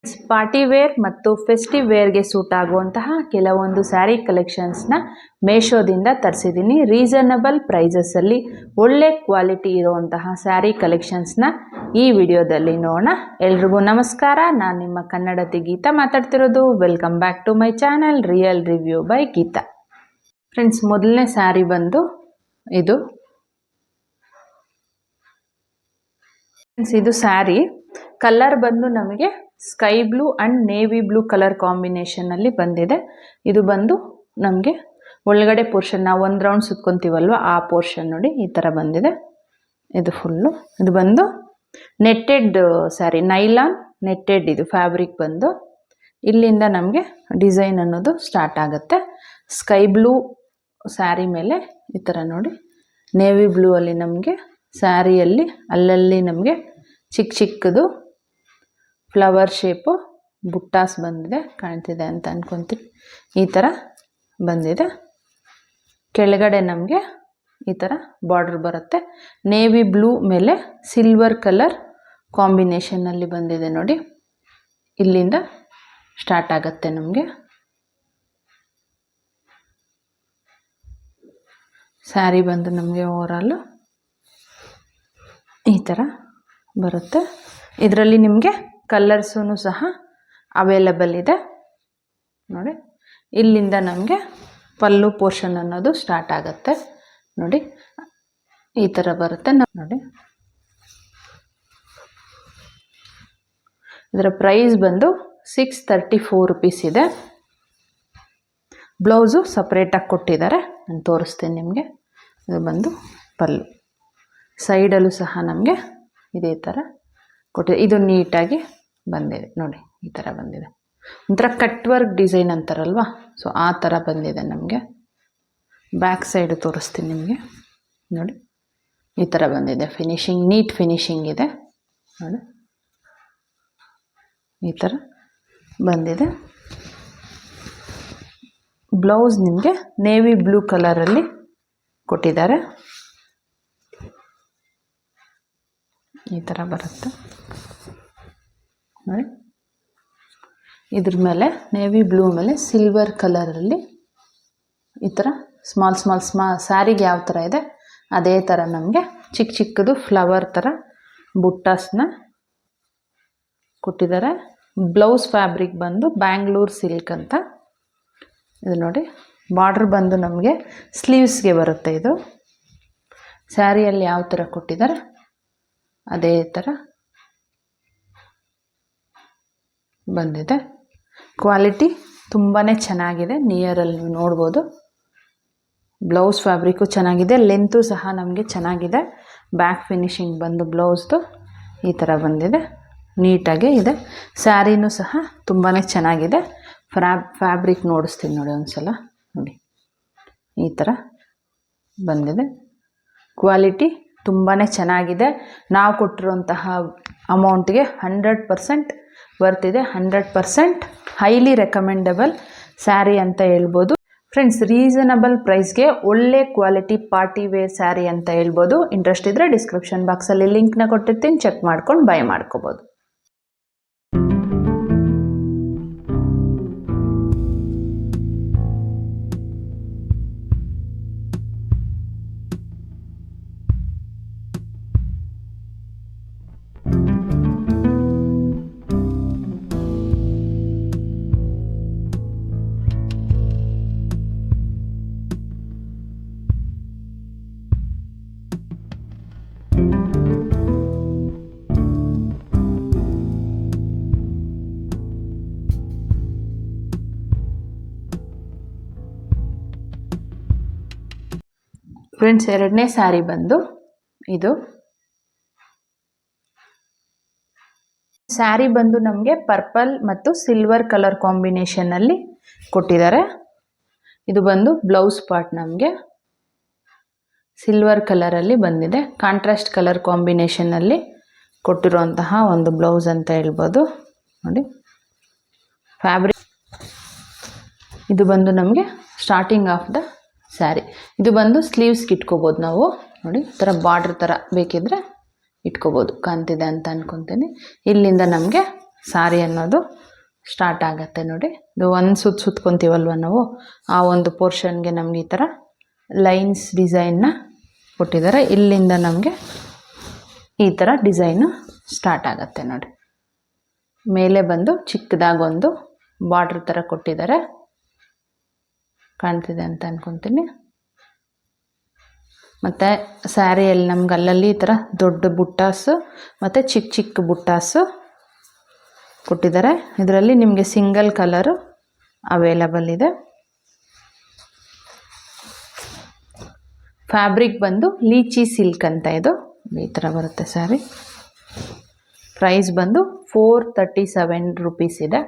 Party wear ಮತ್ತು festive ವೇರ್ಗೆ suit ಆಗುವಂತಹ ಕೆಲವೊಂದು ಸ್ಯಾರಿ ಕಲೆಕ್ಷನ್ಸ್ನ ಮೇಶೋದಿಂದ ತರಿಸಿದ್ದೀನಿ. ರೀಸನಬಲ್ ಪ್ರೈಸಸಲ್ಲಿ ಒಳ್ಳೆ ಕ್ವಾಲಿಟಿ ಇರುವಂತಹ ಸ್ಯಾರಿ ಕಲೆಕ್ಷನ್ಸ್ನ ಈ ವಿಡಿಯೋದಲ್ಲಿ ನೋಡೋಣ. ಎಲ್ರಿಗೂ ನಮಸ್ಕಾರ, ನಾನು ನಿಮ್ಮ ಕನ್ನಡತಿ ಗೀತಾ ಮಾತಾಡ್ತಿರೋದು. Welcome back to my channel real review by Geetha. Friends, ಮೊದಲನೇ ಸ್ಯಾರಿ ಬಂದು ಇದು ಸ್ಯಾರಿ ಕಲರ್ ಬಂದು ನಮಗೆ sky blue and navy blue colour ಕಾಂಬಿನೇಷನಲ್ಲಿ ಬಂದಿದೆ. ಇದು ಬಂದು ನಮಗೆ ಒಳಗಡೆ ಪೋರ್ಷನ್, ನಾವು ಒಂದು ರೌಂಡ್ ಸುತ್ಕೊತೀವಲ್ವ ಆ ಪೋರ್ಷನ್ ನೋಡಿ ಈ ಥರ ಬಂದಿದೆ. ಇದು ಫುಲ್ಲು, ಇದು ಬಂದು ನೆಟ್ಟೆಡ್ ಸ್ಯಾರಿ, ನೈಲಾನ್ ನೆಟ್ಟೆಡ್. ಇದು ಫ್ಯಾಬ್ರಿಕ್ ಬಂದು ಇಲ್ಲಿಂದ ನಮಗೆ ಡಿಸೈನ್ ಅನ್ನೋದು ಸ್ಟಾರ್ಟ್ ಆಗುತ್ತೆ. ಸ್ಕೈ ಬ್ಲೂ ಸ್ಯಾರಿ ಮೇಲೆ ಈ ಥರ ನೋಡಿ, ನೇವಿ ಬ್ಲೂ ಅಲ್ಲಿ ನಮಗೆ ಸ್ಯಾರಿಯಲ್ಲಿ ಅಲ್ಲಲ್ಲಿ ನಮಗೆ ಚಿಕ್ಕ ಚಿಕ್ಕದು ಫ್ಲವರ್ ಶೇಪು ಬುಟ್ಟಾಸ್ ಬಂದಿದೆ, ಕಾಣ್ತಿದೆ ಅಂತ ಅಂದ್ಕೊತೀನಿ. ಈ ಥರ ಬಂದಿದೆ. ಕೆಳಗಡೆ ನಮಗೆ ಈ ಥರ ಬಾರ್ಡರ್ ಬರುತ್ತೆ. ನೇವಿ ಬ್ಲೂ ಮೇಲೆ ಸಿಲ್ವರ್ ಕಲರ್ ಕಾಂಬಿನೇಷನ್ನಲ್ಲಿ ಬಂದಿದೆ ನೋಡಿ. ಇಲ್ಲಿಂದ ಸ್ಟಾರ್ಟ್ ಆಗುತ್ತೆ ನಮಗೆ ಸ್ಯಾರಿ ಬಂದು ನಮಗೆ ಓವರಾಲು ಈ ಥರ ಬರುತ್ತೆ. ಇದರಲ್ಲಿ ನಿಮಗೆ ಕಲರ್ಸೂ ಸಹ ಅವೈಲಬಲ್ ಇದೆ ನೋಡಿ. ಇಲ್ಲಿಂದ ನಮಗೆ ಪಲ್ಲು ಪೋರ್ಷನ್ ಅನ್ನೋದು ಸ್ಟಾರ್ಟ್ ಆಗುತ್ತೆ ನೋಡಿ. ಈ ಥರ ಬರುತ್ತೆ ನೋಡಿ. ಇದರ ಪ್ರೈಸ್ ಬಂದು 634 rupees ಇದೆ. ಬ್ಲೌಸು ಸಪ್ರೇಟಾಗಿ ಕೊಟ್ಟಿದ್ದಾರೆ, ನಾನು ತೋರಿಸ್ತೀನಿ ನಿಮಗೆ. ಇದು ಬಂದು ಪಲ್ಲು, ಸೈಡಲ್ಲೂ ಸಹ ನಮಗೆ ಇದೇ ಥರ ಕೊಟ್ಟಿದೆ. ಇದು ನೀಟಾಗಿ ಬಂದಿದೆ ನೋಡಿ, ಈ ಥರ ಬಂದಿದೆ. ಒಂಥರ ಕಟ್ ವರ್ಕ್ ಡಿಸೈನ್ ಅಂತಾರಲ್ವ, ಸೊ ಆ ಥರ ಬಂದಿದೆ ನಮಗೆ. ಬ್ಯಾಕ್ ಸೈಡು ತೋರಿಸ್ತೀನಿ ನಿಮಗೆ ನೋಡಿ. ಈ ಥರ ಬಂದಿದೆ. ಫಿನಿಶಿಂಗ್, ನೀಟ್ ಫಿನಿಶಿಂಗ್ ಇದೆ ನೋಡಿ. ಈ ಥರ ಬಂದಿದೆ. ಬ್ಲೌಸ್ ನಿಮಗೆ ನೇವಿ ಬ್ಲೂ ಕಲರಲ್ಲಿ ಕೊಟ್ಟಿದ್ದಾರೆ. ಈ ಥರ ಬರುತ್ತೆ ನೋಡಿ. ಇದ್ರ ಮೇಲೆ ನೇವಿ ಬ್ಲೂ ಮೇಲೆ ಸಿಲ್ವರ್ ಕಲರಲ್ಲಿ ಈ ಥರ ಸ್ಮಾಲ್ ಸ್ಯಾರಿಗೆ ಯಾವ ಥರ ಇದೆ ಅದೇ ಥರ ನಮಗೆ ಚಿಕ್ಕ ಚಿಕ್ಕದು ಫ್ಲವರ್ ಥರ ಬುಟ್ಟಾಸ್ನ ಕೊಟ್ಟಿದ್ದಾರೆ. ಬ್ಲೌಸ್ ಫ್ಯಾಬ್ರಿಕ್ ಬಂದು ಬ್ಯಾಂಗ್ಳೂರ್ ಸಿಲ್ಕ್ ಅಂತ. ಇದು ನೋಡಿ, ಬಾರ್ಡ್ರ್ ಬಂದು ನಮಗೆ ಸ್ಲೀವ್ಸ್ಗೆ ಬರುತ್ತೆ. ಇದು ಸ್ಯಾರಿಯಲ್ಲಿ ಯಾವ ಥರ ಕೊಟ್ಟಿದ್ದಾರೆ ಅದೇ ಥರ ಬಂದಿದೆ. ಕ್ವಾಲಿಟಿ ತುಂಬಾ ಚೆನ್ನಾಗಿದೆ, ನಿಯರಲ್ಲಿ ನೀವು ನೋಡ್ಬೋದು. ಬ್ಲೌಸ್ ಫ್ಯಾಬ್ರಿಕ್ಕು ಚೆನ್ನಾಗಿದೆ, ಲೆಂತು ಸಹ ನಮಗೆ ಚೆನ್ನಾಗಿದೆ. ಬ್ಯಾಕ್ ಫಿನಿಶಿಂಗ್ ಬಂದು ಬ್ಲೌಸ್ದು ಈ ಥರ ಬಂದಿದೆ, ನೀಟಾಗೆ ಇದೆ. ಸ್ಯಾರಿನೂ ಸಹ ತುಂಬಾ ಚೆನ್ನಾಗಿದೆ. ಫ್ಯಾಬ್ರಿಕ್ ನೋಡಿಸ್ತೀನಿ ನೋಡಿ ಒಂದ್ಸಲ ನೋಡಿ. ಈ ಥರ ಬಂದಿದೆ. ಕ್ವಾಲಿಟಿ ತುಂಬಾ ಚೆನ್ನಾಗಿದೆ. ನಾವು ಕೊಟ್ಟಿರುವಂತಹ ಅಮೌಂಟ್ಗೆ 100% ವರ್ತಿದೆ. 100% ಹೈಲಿ ರೆಕಮೆಂಡಬಲ್ ಸ್ಯಾರಿ ಅಂತ ಹೇಳ್ಬೋದು. ಫ್ರೆಂಡ್ಸ್, ರೀಸನಬಲ್ ಪ್ರೈಸ್ಗೆ ಒಳ್ಳೆ ಕ್ವಾಲಿಟಿ ಪಾರ್ಟಿ ವೇರ್ ಸ್ಯಾರಿ ಅಂತ ಹೇಳ್ಬೋದು. ಇಂಟ್ರೆಸ್ಟ್ ಇದ್ದರೆ ಡಿಸ್ಕ್ರಿಪ್ಷನ್ ಬಾಕ್ಸಲ್ಲಿ ಲಿಂಕ್ನ ಕೊಟ್ಟಿರ್ತೀನಿ, ಚೆಕ್ ಮಾಡ್ಕೊಂಡು ಬೈ ಮಾಡ್ಕೋಬೋದು. ಫ್ರೆಂಡ್ಸ್, ಎರಡನೇ ಸ್ಯಾರಿ ಬಂದು ಇದು ಸ್ಯಾರಿ ಬಂದು ನಮಗೆ ಪರ್ಪಲ್ ಮತ್ತು ಸಿಲ್ವರ್ ಕಲರ್ ಕಾಂಬಿನೇಷನ್ನಲ್ಲಿ ಕೊಟ್ಟಿದ್ದಾರೆ. ಇದು ಬಂದು ಬ್ಲೌಸ್ ಪಾರ್ಟ್ ನಮಗೆ ಸಿಲ್ವರ್ ಕಲರಲ್ಲಿ ಬಂದಿದೆ. ಕಾಂಟ್ರಾಸ್ಟ್ ಕಲರ್ ಕಾಂಬಿನೇಷನ್ನಲ್ಲಿ ಕೊಟ್ಟಿರುವಂತಹ ಒಂದು ಬ್ಲೌಸ್ ಅಂತ ಹೇಳ್ಬೋದು ನೋಡಿ. ಫ್ಯಾಬ್ರಿಕ್ ಇದು ಬಂದು ನಮಗೆ ಸ್ಟಾರ್ಟಿಂಗ್ ಆಫ್ ದ ಸ್ಯಾರಿ. ಇದು ಬಂದು ಸ್ಲೀವ್ಸ್ಗೆ ಇಟ್ಕೋಬೋದು ನಾವು ನೋಡಿ. ಈ ಥರ ಬಾರ್ಡ್ರ್ ಥರ ಬೇಕಿದ್ದರೆ ಇಟ್ಕೋಬೋದು. ಕಾಣ್ತಿದೆ ಅಂತ ಅಂದ್ಕೊತೀನಿ. ಇಲ್ಲಿಂದ ನಮಗೆ ಸಾರಿ ಅನ್ನೋದು ಸ್ಟಾರ್ಟ್ ಆಗುತ್ತೆ ನೋಡಿ. ಇದು ಒಂದು ಸುತ್ಕೊತೀವಲ್ವ ನಾವು, ಆ ಒಂದು ಪೋರ್ಷನ್ಗೆ ನಮಗೆ ಈ ಥರ ಲೈನ್ಸ್ ಡಿಸೈನ್ನ ಕೊಟ್ಟಿದ್ದಾರೆ. ಇಲ್ಲಿಂದ ನಮಗೆ ಈ ಥರ ಡಿಸೈನು ಸ್ಟಾರ್ಟ್ ಆಗುತ್ತೆ ನೋಡಿ. ಮೇಲೆ ಬಂದು ಚಿಕ್ಕದಾಗೊಂದು ಬಾರ್ಡ್ರ್ ಥರ ಕೊಟ್ಟಿದ್ದಾರೆ, ಕಾಣ್ತಿದೆ ಅಂತ ಅಂದ್ಕೊತೀನಿ. ಮತ್ತು ಸ್ಯಾರಿಯಲ್ಲಿ ನಮ್ಗೆ ಅಲ್ಲಲ್ಲಿ ಈ ಥರ ದೊಡ್ಡ ಬುಟ್ಟಾಸು ಮತ್ತು ಚಿಕ್ಕ ಚಿಕ್ಕ ಬುಟ್ಟಾಸು ಕೊಟ್ಟಿದ್ದಾರೆ. ಇದರಲ್ಲಿ ನಿಮಗೆ ಸಿಂಗಲ್ ಕಲರು ಅವೈಲಬಲ್ ಇದೆ. ಫ್ಯಾಬ್ರಿಕ್ ಬಂದು ಲೀಚಿ ಸಿಲ್ಕ್ ಅಂತ, ಇದು ಈ ಥರ ಬರುತ್ತೆ ಸ್ಯಾರಿ. ಪ್ರೈಸ್ ಬಂದು 437 ರೂಪೀಸ್ ಇದೆ.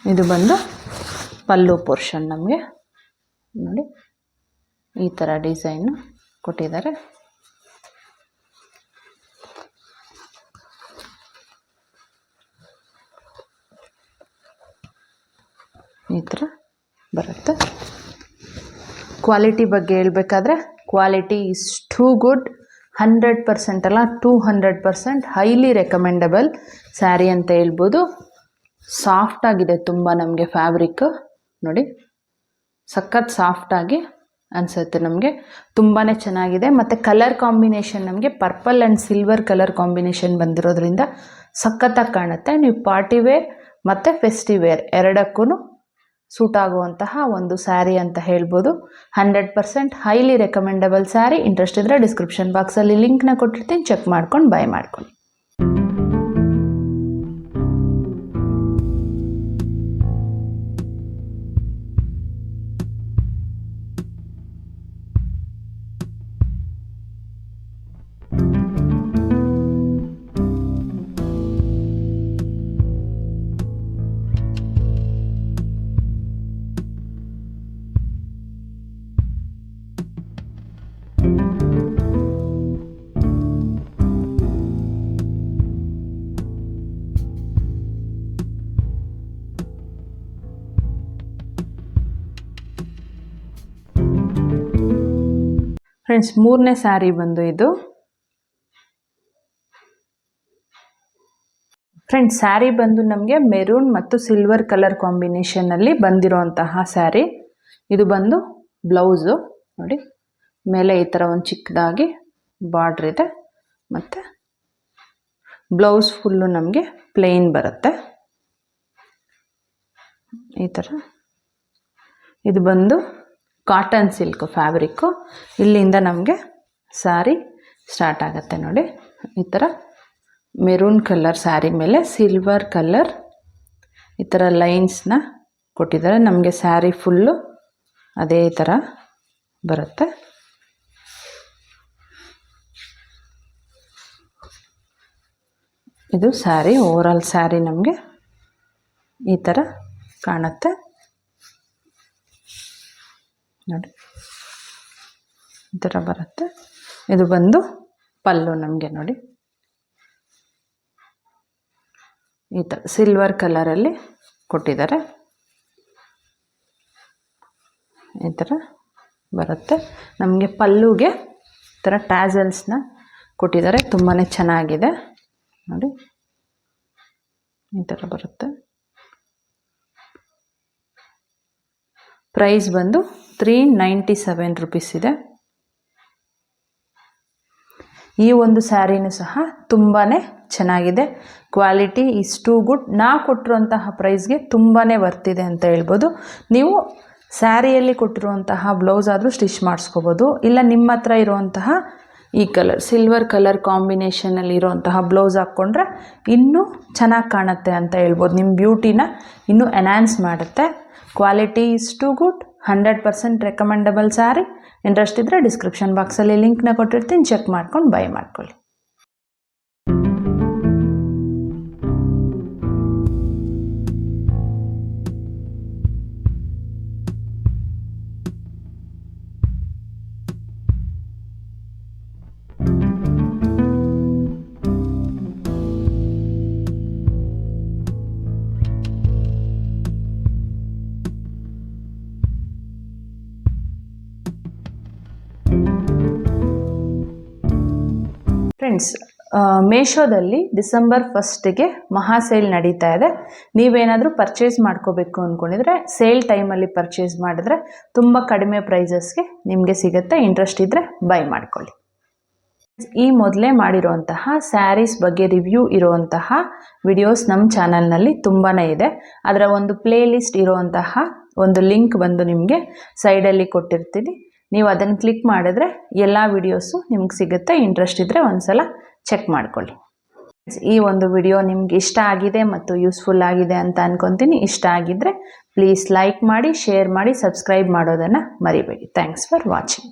ಇದು ಬಂದು ಪಲ್ಲು ಪೋರ್ಷನ್. ನಮಗೆ ನೋಡಿ ಈ ಥರ ಡಿಸೈನು ಕೊಟ್ಟಿದ್ದಾರೆ. ಈ ಥರ ಬರುತ್ತೆ. ಕ್ವಾಲಿಟಿ ಬಗ್ಗೆ ಹೇಳಬೇಕಾದ್ರೆ, ಕ್ವಾಲಿಟಿ ಈಸ್ ಟೂ ಗುಡ್. 100% ಅಲ್ಲ, 200% ಹೈಲಿ ರೆಕಮೆಂಡಬಲ್ ಸ್ಯಾರಿ ಅಂತ ಹೇಳ್ಬೋದು. ಸಾಫ್ಟಾಗಿದೆ ತುಂಬ. ನಮಗೆ ಫ್ಯಾಬ್ರಿಕ್ ನೋಡಿ ಸಖತ್ ಸಾಫ್ಟಾಗಿ ಅನಿಸುತ್ತೆ ನಮಗೆ, ತುಂಬಾ ಚೆನ್ನಾಗಿದೆ. ಮತ್ತು ಕಲರ್ ಕಾಂಬಿನೇಷನ್ ನಮಗೆ purple and silver colour combination ಬಂದಿರೋದ್ರಿಂದ ಸಖತ್ತಾಗಿ ಕಾಣುತ್ತೆ. ನೀವು ಪಾರ್ಟಿ ವೇರ್ ಮತ್ತು ಫೆಸ್ಟಿವ್ ವೇರ್ ಎರಡಕ್ಕೂ ಸೂಟ್ ಆಗುವಂತಹ ಒಂದು ಸ್ಯಾರಿ ಅಂತ ಹೇಳ್ಬೋದು. 100% ಹೈಲಿ ರೆಕಮೆಂಡಬಲ್ ಸ್ಯಾರಿ. ಇಂಟ್ರೆಸ್ಟ್ ಇದ್ದರೆ ಡಿಸ್ಕ್ರಿಪ್ಷನ್ ಬಾಕ್ಸಲ್ಲಿ ಲಿಂಕ್ನ ಕೊಟ್ಟಿರ್ತೀನಿ, ಚೆಕ್ ಮಾಡ್ಕೊಂಡು ಬೈ ಮಾಡ್ಕೊಳ್ಳಿ. ಫ್ರೆಂಡ್ಸ್, ಮೂರನೇ ಸ್ಯಾರಿ ಬಂದು ಇದು. ಫ್ರೆಂಡ್ಸ್, ಸ್ಯಾರಿ ಬಂದು ನಮಗೆ ಮೆರೂನ್ ಮತ್ತು ಸಿಲ್ವರ್ ಕಲರ್ ಕಾಂಬಿನೇಷನ್ನಲ್ಲಿ ಬಂದಿರೋಂತಹ ಸ್ಯಾರಿ. ಇದು ಬಂದು ಬ್ಲೌಸು ನೋಡಿ, ಮೇಲೆ ಈ ಥರ ಒಂದು ಚಿಕ್ಕದಾಗಿ ಬಾರ್ಡ್ರ್ ಇದೆ. ಮತ್ತು ಬ್ಲೌಸ್ ಫುಲ್ಲು ನಮಗೆ ಪ್ಲೇನ್ ಬರುತ್ತೆ ಈ ಥರ. ಇದು ಬಂದು ಕಾಟನ್ ಸಿಲ್ಕ್ ಫ್ಯಾಬ್ರಿಕ್ಕು. ಇಲ್ಲಿಂದ ನಮಗೆ ಸ್ಯಾರಿ ಸ್ಟಾರ್ಟ್ ಆಗುತ್ತೆ ನೋಡಿ. ಈ ಥರ ಮೆರೂನ್ ಕಲರ್ ಸ್ಯಾರಿ ಮೇಲೆ ಸಿಲ್ವರ್ ಕಲರ್ ಈ ಥರ ಲೈನ್ಸ್ನ ಕೊಟ್ಟಿದ್ದಾರೆ. ನಮಗೆ ಸ್ಯಾರಿ ಫುಲ್ಲು ಅದೇ ಥರ ಬರುತ್ತೆ. ಇದು ಸ್ಯಾರಿ, ಓವರಾಲ್ ಸ್ಯಾರಿ ನಮಗೆ ಈ ಥರ ಕಾಣುತ್ತೆ ನೋಡಿ, ಈ ಥರ ಬರುತ್ತೆ. ಇದು ಬಂದು ಪಲ್ಲು ನಮಗೆ ನೋಡಿ, ಈ ಥರ ಸಿಲ್ವರ್ ಕಲರಲ್ಲಿ ಕೊಟ್ಟಿದ್ದಾರೆ. ಈ ಥರ ಬರುತ್ತೆ ನಮಗೆ. ಪಲ್ಲುಗೆ ಈ ಥರ ಟ್ಯಾಸಲ್ಸ್ನ ಕೊಟ್ಟಿದ್ದಾರೆ, ತುಂಬಾ ಚೆನ್ನಾಗಿದೆ ನೋಡಿ. ಈ ಥರ ಬರುತ್ತೆ. ಪ್ರೈಸ್ ಬಂದು 397 ರೂಪೀಸ್ ಇದೆ. ಈ ಒಂದು ಸ್ಯಾರಿನೂ ಸಹ ತುಂಬಾ ಚೆನ್ನಾಗಿದೆ. Quality is too good. ನಾ ಕೊಟ್ಟಿರುವಂತಹ ಪ್ರೈಸ್ಗೆ ತುಂಬಾ ವರ್ತಿದೆ ಅಂತ ಹೇಳ್ಬೋದು. ನೀವು ಸ್ಯಾರಿಯಲ್ಲಿ ಕೊಟ್ಟಿರುವಂತಹ ಬ್ಲೌಸ್ ಆದರೂ ಸ್ಟಿಚ್ ಮಾಡಿಸ್ಕೋಬೋದು, ಇಲ್ಲ ನಿಮ್ಮ ಹತ್ರ ಇರುವಂತಹ ಈ ಕಲರ್ ಸಿಲ್ವರ್ ಕಲರ್ ಕಾಂಬಿನೇಷನಲ್ಲಿ ಇರೋಂತಹ ಬ್ಲೌಸ್ ಹಾಕ್ಕೊಂಡ್ರೆ ಇನ್ನೂ ಚೆನ್ನಾಗಿ ಕಾಣುತ್ತೆ ಅಂತ ಹೇಳ್ಬೋದು. ನಿಮ್ಮ ಬ್ಯೂಟಿನ ಇನ್ನೂ ಎನ್ಹಾನ್ಸ್ ಮಾಡುತ್ತೆ. Quality is too good. 100% recommendable sari. Interest ಇದ್ದರೆ ಡಿಸ್ಕ್ರಿಪ್ಷನ್ ಬಾಕ್ಸಲ್ಲಿ ಲಿಂಕ್ನ ಕೊಟ್ಟಿರ್ತೀನಿ, ಚೆಕ್ ಮಾಡ್ಕೊಂಡು ಬೈ ಮಾಡ್ಕೊಳ್ಳಿ. ಫ್ರೆಂಡ್ಸ್, ಮೇಶೋದಲ್ಲಿ ಡಿಸೆಂಬರ್ 1ಗೆ ಮಹಾ ಸೇಲ್ ನಡೀತಾ ಇದೆ. ನೀವೇನಾದರೂ ಪರ್ಚೇಸ್ ಮಾಡ್ಕೋಬೇಕು ಅಂದ್ಕೊಂಡಿದ್ರೆ ಸೇಲ್ ಟೈಮಲ್ಲಿ ಪರ್ಚೇಸ್ ಮಾಡಿದ್ರೆ ತುಂಬ ಕಡಿಮೆ ಪ್ರೈಸಸ್ಗೆ ನಿಮಗೆ ಸಿಗುತ್ತೆ. ಇಂಟ್ರೆಸ್ಟ್ ಇದ್ದರೆ ಬೈ ಮಾಡ್ಕೊಳ್ಳಿ. ಈ ಮೊದಲೇ ಮಾಡಿರುವಂತಹ ಸ್ಯಾರೀಸ್ ಬಗ್ಗೆ ರಿವ್ಯೂ ಇರುವಂತಹ ವಿಡಿಯೋಸ್ ನಮ್ಮ ಚಾನಲ್ನಲ್ಲಿ ತುಂಬಾ ಇದೆ. ಅದರ ಒಂದು ಪ್ಲೇ ಲಿಸ್ಟ್ ಇರುವಂತಹ ಒಂದು ಲಿಂಕ್ ಬಂದು ನಿಮಗೆ ಸೈಡಲ್ಲಿ ಕೊಟ್ಟಿರ್ತೀನಿ. ನೀವು ಅದನ್ನು ಕ್ಲಿಕ್ ಮಾಡಿದ್ರೆ ಎಲ್ಲ ವಿಡಿಯೋಸು ನಿಮ್ಗೆ ಸಿಗುತ್ತೆ. ಇಂಟ್ರೆಸ್ಟ್ ಇದ್ದರೆ ಒಂದು ಸಲ ಚೆಕ್ ಮಾಡ್ಕೊಳ್ಳಿ. ಈ ಒಂದು ವಿಡಿಯೋ ನಿಮ್ಗೆ ಇಷ್ಟ ಆಗಿದೆ ಮತ್ತು ಯೂಸ್ಫುಲ್ ಆಗಿದೆ ಅಂತ ಅನ್ಕೊತೀನಿ. ಇಷ್ಟ ಆಗಿದ್ದರೆ ಪ್ಲೀಸ್ ಲೈಕ್ ಮಾಡಿ, ಶೇರ್ ಮಾಡಿ, ಸಬ್ಸ್ಕ್ರೈಬ್ ಮಾಡೋದನ್ನು ಮರಿಬೇಡಿ. Thanks for watching.